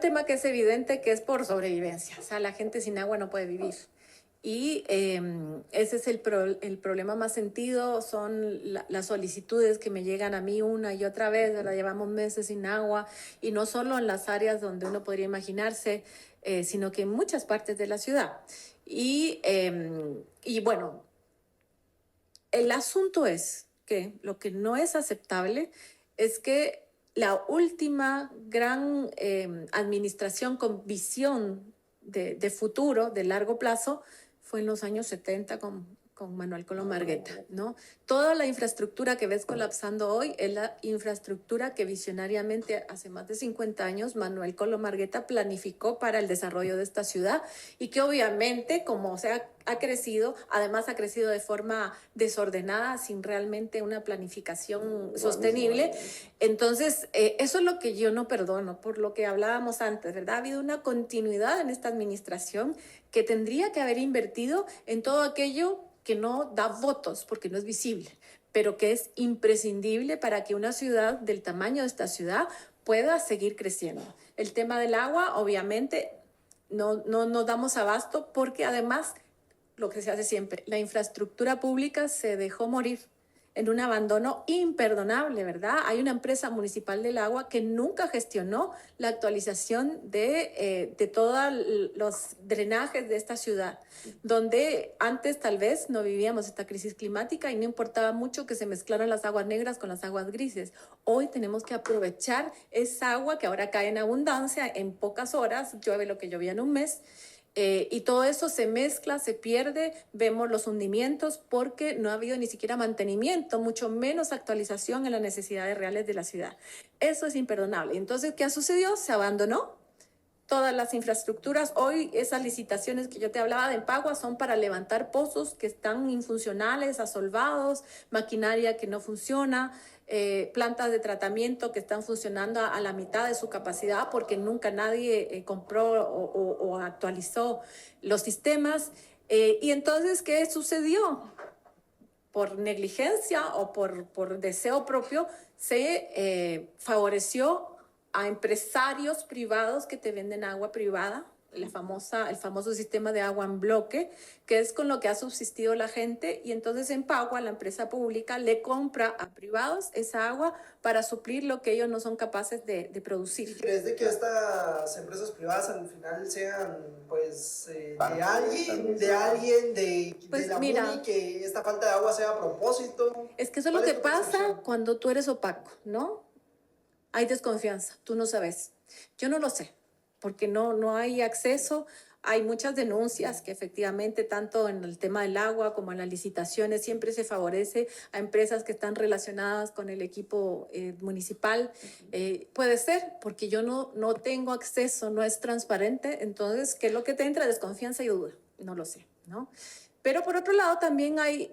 tema que es evidente que es por sobrevivencia. O sea, la gente sin agua no puede vivir. Y ese es el problema más sentido, son las solicitudes que me llegan a mí una y otra vez, ¿verdad? Llevamos meses sin agua y no solo en las áreas donde uno podría imaginarse, sino que en muchas partes de la ciudad. Y bueno, el asunto es que lo que no es aceptable es que la última gran administración con visión de futuro, de largo plazo, fue en los años 70 con Manuel Colomargueta, ¿no? Toda la infraestructura que ves colapsando hoy es la infraestructura que visionariamente hace más de 50 años Manuel Colomargueta planificó para el desarrollo de esta ciudad y que obviamente, como ha crecido, además ha crecido de forma desordenada, sin realmente una planificación sostenible. Entonces, eso es lo que yo no perdono, por lo que hablábamos antes, ¿verdad? Ha habido una continuidad en esta administración que tendría que haber invertido en todo aquello que no da votos porque no es visible, pero que es imprescindible para que una ciudad del tamaño de esta ciudad pueda seguir creciendo. El tema del agua, obviamente, no damos abasto porque además, lo que se hace siempre, la infraestructura pública se dejó morir en un abandono imperdonable, ¿verdad? Hay una empresa municipal del agua que nunca gestionó la actualización de todos los drenajes de esta ciudad, donde antes tal vez no vivíamos esta crisis climática y no importaba mucho que se mezclaran las aguas negras con las aguas grises. Hoy tenemos que aprovechar esa agua que ahora cae en abundancia, en pocas horas, llueve lo que llovía en un mes, y todo eso se mezcla, se pierde, vemos los hundimientos porque no ha habido ni siquiera mantenimiento, mucho menos actualización en las necesidades reales de la ciudad. Eso es imperdonable. Entonces, ¿qué ha sucedido? Se abandonó todas las infraestructuras. Hoy esas licitaciones que yo te hablaba de Empagua son para levantar pozos que están infuncionales, asolvados, maquinaria que no funciona, plantas de tratamiento que están funcionando a la mitad de su capacidad porque nunca nadie compró o actualizó los sistemas. Y entonces, ¿qué sucedió? Por negligencia o por deseo propio, se favoreció a empresarios privados que te venden agua privada, el famoso sistema de agua en bloque, que es con lo que ha subsistido la gente, y entonces Empagua, la empresa pública, le compra a privados esa agua para suplir lo que ellos no son capaces de producir. ¿Crees de que estas empresas privadas al final sean, pues, de la MUNI, que esta falta de agua sea a propósito? Es que eso es lo que pasa cuando tú eres opaco, ¿no? Hay desconfianza, tú no sabes. Yo no lo sé, porque no hay acceso. Hay muchas denuncias que efectivamente, tanto en el tema del agua como en las licitaciones, siempre se favorece a empresas que están relacionadas con el equipo municipal. Puede ser, porque yo no tengo acceso, no es transparente. Entonces, ¿qué es lo que te entra? Desconfianza y duda. No lo sé, ¿no? Pero por otro lado también hay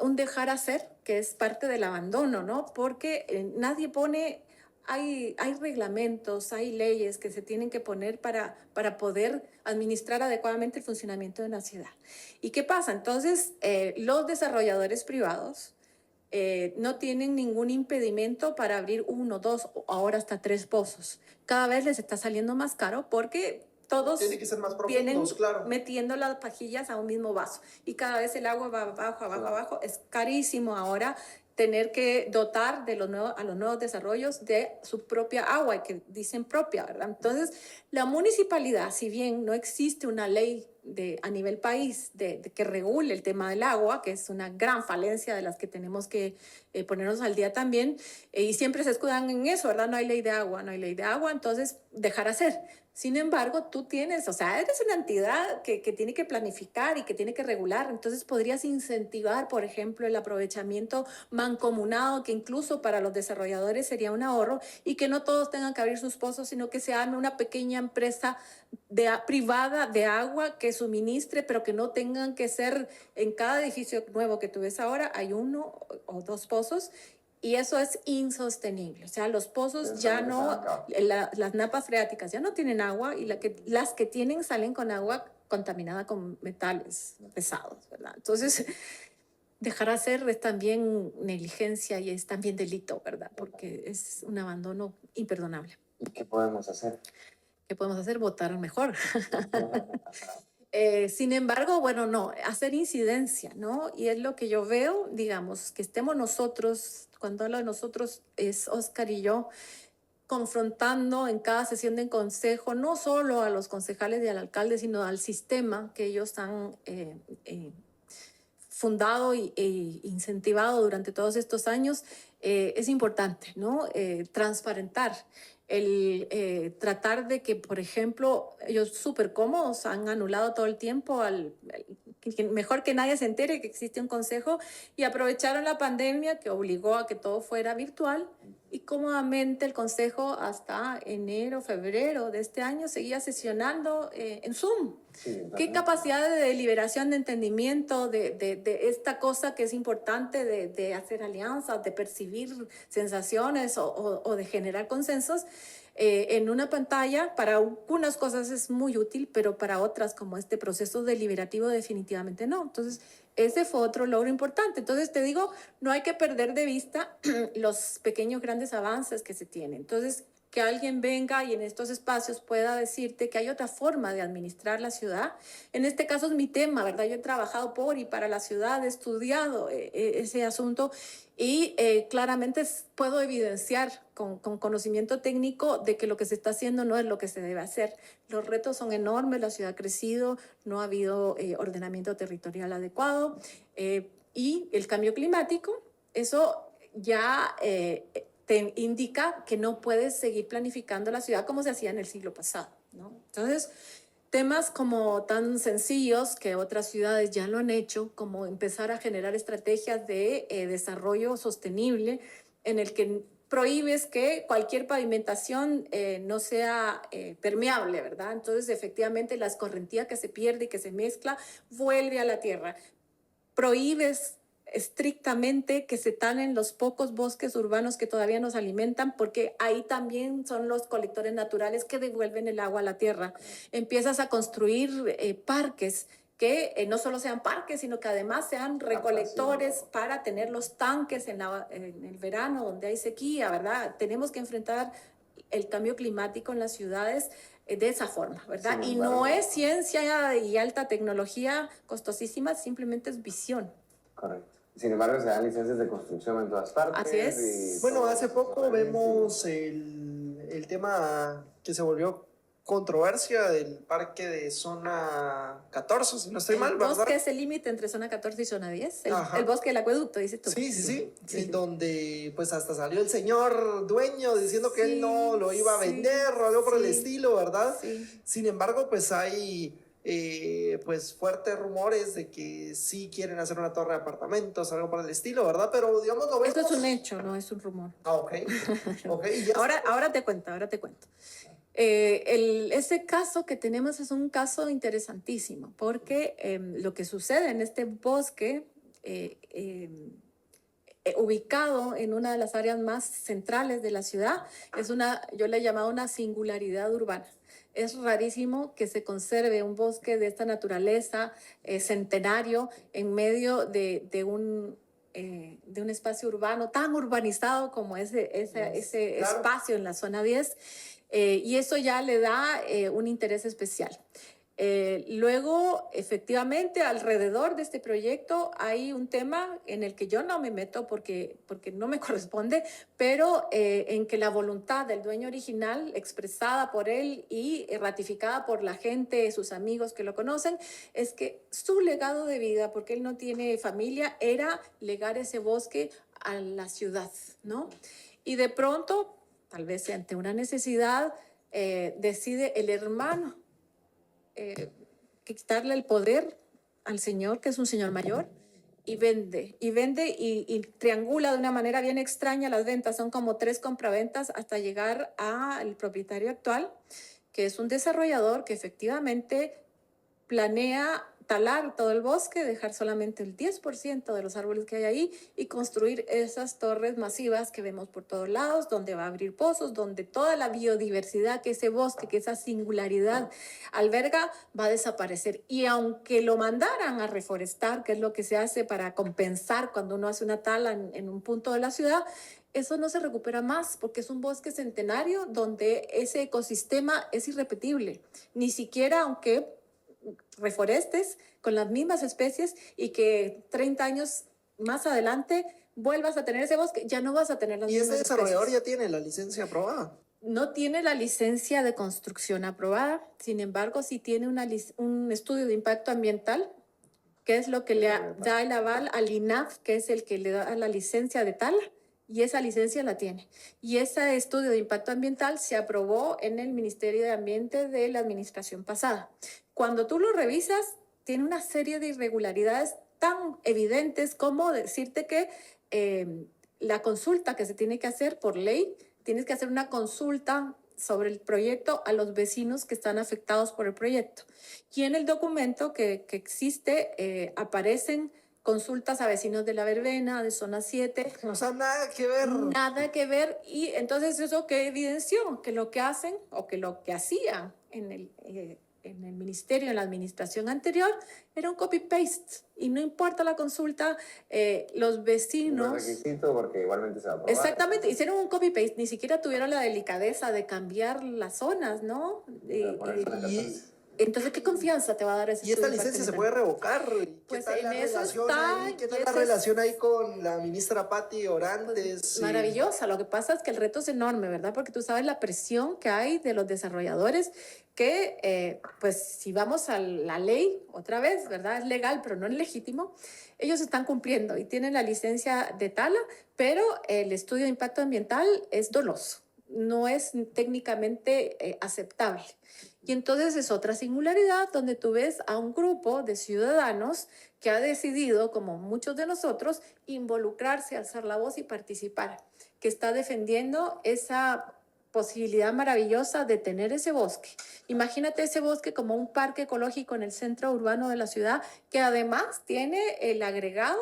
un dejar hacer, que es parte del abandono, ¿no? Porque nadie pone... Hay reglamentos, hay leyes que se tienen que poner para poder administrar adecuadamente el funcionamiento de una ciudad. ¿Y qué pasa? Entonces, los desarrolladores privados no tienen ningún impedimento para abrir 1, 2 o ahora hasta 3 pozos. Cada vez les está saliendo más caro porque todos tiene que ser más vienen claro, metiendo las pajillas a un mismo vaso y cada vez el agua va abajo, abajo, abajo. Es carísimo ahora tener que dotar a los nuevos desarrollos de su propia agua, que dicen propia, ¿verdad? Entonces, la municipalidad, si bien no existe una ley a nivel país de que regule el tema del agua, que es una gran falencia de las que tenemos que ponernos al día también, y siempre se escudan en eso, ¿verdad? No hay ley de agua, no hay ley de agua, entonces dejar hacer. Sin embargo, tú tienes, o sea, eres una entidad que tiene que planificar y que tiene que regular, entonces podrías incentivar, por ejemplo, el aprovechamiento mancomunado, que incluso para los desarrolladores sería un ahorro, y que no todos tengan que abrir sus pozos, sino que se arme una pequeña empresa privada de agua que suministre, pero que no tengan que ser en cada edificio nuevo que tú ves ahora, hay 1 o 2 pozos. Y eso es insostenible. O sea, los pozos ya no, las napas freáticas ya no tienen agua y las que tienen salen con agua contaminada con metales pesados, ¿verdad? Entonces, dejar hacer es también negligencia y es también delito, ¿verdad? Porque es un abandono imperdonable. ¿Y qué podemos hacer? ¿Qué podemos hacer? Votar mejor. Sin embargo, bueno, no, hacer incidencia, ¿no? Y es lo que yo veo, digamos, que estemos nosotros, cuando hablo de nosotros es Oscar y yo, confrontando en cada sesión de consejo, no solo a los concejales y al alcalde, sino al sistema que ellos han fundado e incentivado durante todos estos años, es importante, ¿no? Transparentar, tratar de que, por ejemplo, ellos súper cómodos han anulado todo el tiempo mejor que nadie se entere que existe un consejo y aprovecharon la pandemia que obligó a que todo fuera virtual y cómodamente el consejo hasta enero, febrero de este año seguía sesionando en Zoom. Sí, ¿qué capacidad de deliberación, de entendimiento de esta cosa que es importante de hacer alianzas, de percibir sensaciones o de generar consensos? En una pantalla, para algunas cosas es muy útil, pero para otras, como este proceso deliberativo, definitivamente no. Entonces, ese fue otro logro importante. Entonces, te digo, no hay que perder de vista los pequeños, grandes avances que se tienen. Entonces, que alguien venga y en estos espacios pueda decirte que hay otra forma de administrar la ciudad. En este caso es mi tema, ¿verdad? Yo he trabajado por y para la ciudad, he estudiado ese asunto y claramente puedo evidenciar con conocimiento técnico de que lo que se está haciendo no es lo que se debe hacer. Los retos son enormes, la ciudad ha crecido, no ha habido ordenamiento territorial adecuado y el cambio climático, eso ya te indica que no puedes seguir planificando la ciudad como se hacía en el siglo pasado, ¿no? Entonces, temas como tan sencillos que otras ciudades ya lo han hecho, como empezar a generar estrategias de desarrollo sostenible en el que prohíbes que cualquier pavimentación no sea permeable, ¿verdad? Entonces, efectivamente, la escorrentía que se pierde y que se mezcla vuelve a la tierra. Prohíbes estrictamente que se talen los pocos bosques urbanos que todavía nos alimentan, porque ahí también son los colectores naturales que devuelven el agua a la tierra. Empiezas a construir parques que no solo sean parques, sino que además sean recolectores para tener los tanques en el verano donde hay sequía, ¿verdad? Tenemos que enfrentar el cambio climático en las ciudades de esa forma, ¿verdad? Y no es ciencia y alta tecnología costosísima, simplemente es visión. Correcto. Sin embargo, se dan licencias de construcción en todas partes. Así es. Bueno, hace poco vemos el tema que se volvió controversia del parque de zona 14, si no estoy mal, ¿verdad? El bosque es el límite entre zona 14 y zona 10. El bosque del acueducto, dices tú. Sí. En donde pues hasta salió el señor dueño diciendo que él no lo iba a vender o algo por el estilo, ¿verdad? Sí. Sin embargo, pues hay pues fuertes rumores de que sí quieren hacer una torre de apartamentos, algo por el estilo, ¿verdad? Pero digamos lo vemos... Esto es un hecho, no es un rumor. Ah, ok. ahora te cuento. Ese caso que tenemos es un caso interesantísimo porque lo que sucede en este bosque ubicado en una de las áreas más centrales de la ciudad yo le he llamado una singularidad urbana. Es rarísimo que se conserve un bosque de esta naturaleza centenario en medio de un espacio urbano tan urbanizado como ese espacio en la zona 10. Y eso ya le da un interés especial. Luego, efectivamente, alrededor de este proyecto hay un tema en el que yo no me meto porque no me corresponde, pero en que la voluntad del dueño original, expresada por él y ratificada por la gente, sus amigos que lo conocen, es que su legado de vida, porque él no tiene familia, era legar ese bosque a la ciudad, ¿no? Y de pronto, tal vez ante una necesidad, decide el hermano quitarle el poder al señor, que es un señor mayor, y vende y triangula de una manera bien extraña las ventas. Son como 3 compraventas hasta llegar al propietario actual, que es un desarrollador que efectivamente planea talar todo el bosque, dejar solamente el 10% de los árboles que hay ahí y construir esas torres masivas que vemos por todos lados, donde va a abrir pozos, donde toda la biodiversidad que ese bosque, que esa singularidad alberga, va a desaparecer. Y aunque lo mandaran a reforestar, que es lo que se hace para compensar cuando uno hace una tala en un punto de la ciudad, eso no se recupera más porque es un bosque centenario donde ese ecosistema es irrepetible. Ni siquiera aunque reforestes con las mismas especies y que 30 años más adelante vuelvas a tener ese bosque, ya no vas a tener las Y mismas ese desarrollador especies. ya tiene la licencia aprobada. No tiene la licencia de construcción aprobada, sin embargo, sí tiene un estudio de impacto ambiental, que es lo que le da el aval al INAF, que es el que le da la licencia de tala, y esa licencia la tiene. Y ese estudio de impacto ambiental se aprobó en el Ministerio de Ambiente de la administración pasada. Cuando tú lo revisas, tiene una serie de irregularidades tan evidentes como decirte que la consulta que se tiene que hacer por ley, tienes que hacer una consulta sobre el proyecto a los vecinos que están afectados por el proyecto. Y en el documento que existe aparecen consultas a vecinos de la verbena, de zona 7. O sea, nada que ver. Nada que ver. Y entonces eso que evidenció que lo que hacen o que lo que hacían en el ministerio, en la administración anterior, era un copy-paste. Y no importa la consulta, los vecinos... No es requisito porque igualmente se va a aprobar. Exactamente, hicieron un copy-paste, ni siquiera tuvieron la delicadeza de cambiar las zonas, ¿no? Entonces, ¿qué confianza te va a dar ese ¿Y esta estudio de licencia se impacto puede ambiental? revocar? Pues ¿Qué tal en la eso relación está, ahí? ¿Qué tal y la ese relación ahí con la ministra Patti Orantes? Pues, maravillosa. Lo que pasa es que el reto es enorme, ¿verdad? Porque tú sabes la presión que hay de los desarrolladores que, pues, si vamos a la ley, otra vez, ¿verdad? Es legal, pero no es legítimo. Ellos están cumpliendo y tienen la licencia de tala, pero el estudio de impacto ambiental es doloso. No es técnicamente aceptable. Y entonces es otra singularidad donde tú ves a un grupo de ciudadanos que ha decidido, como muchos de nosotros, involucrarse, alzar la voz y participar, que está defendiendo esa posibilidad maravillosa de tener ese bosque. Imagínate ese bosque como un parque ecológico en el centro urbano de la ciudad, que además tiene el agregado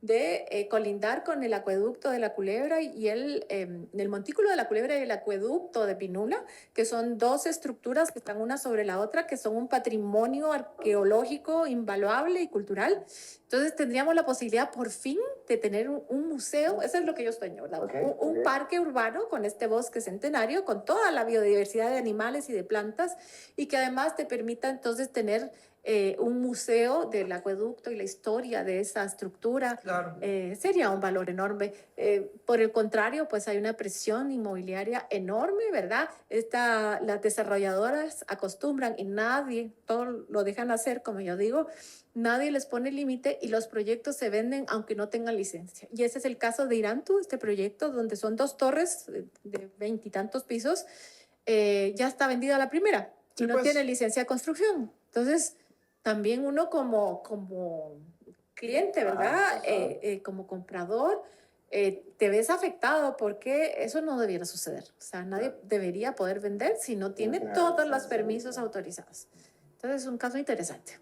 de colindar con el acueducto de la Culebra y el montículo de la Culebra y el acueducto de Pinula, que son dos estructuras que están una sobre la otra, que son un patrimonio arqueológico invaluable y cultural. Entonces tendríamos la posibilidad por fin de tener un museo, eso es lo que yo sueño, ¿verdad? Un parque urbano con este bosque centenario, con toda la biodiversidad de animales y de plantas, y que además te permita entonces tener un museo del acueducto y la historia de esa estructura. Claro. Sería un valor enorme. Por el contrario, pues hay una presión inmobiliaria enorme, ¿verdad? Las desarrolladoras acostumbran y nadie, todo lo dejan hacer, como yo digo, nadie les pone límite y los proyectos se venden aunque no tengan licencia. Y ese es el caso de Irantu, este proyecto donde son 2 torres de 20 y tantos pisos, ya está vendida la primera y Sí, no pues. tiene licencia de construcción. Entonces, también uno como cliente, ¿verdad? Como comprador, te ves afectado porque eso no debiera suceder. O sea, nadie debería poder vender si no tiene todos los permisos autorizados. Entonces, es un caso interesante.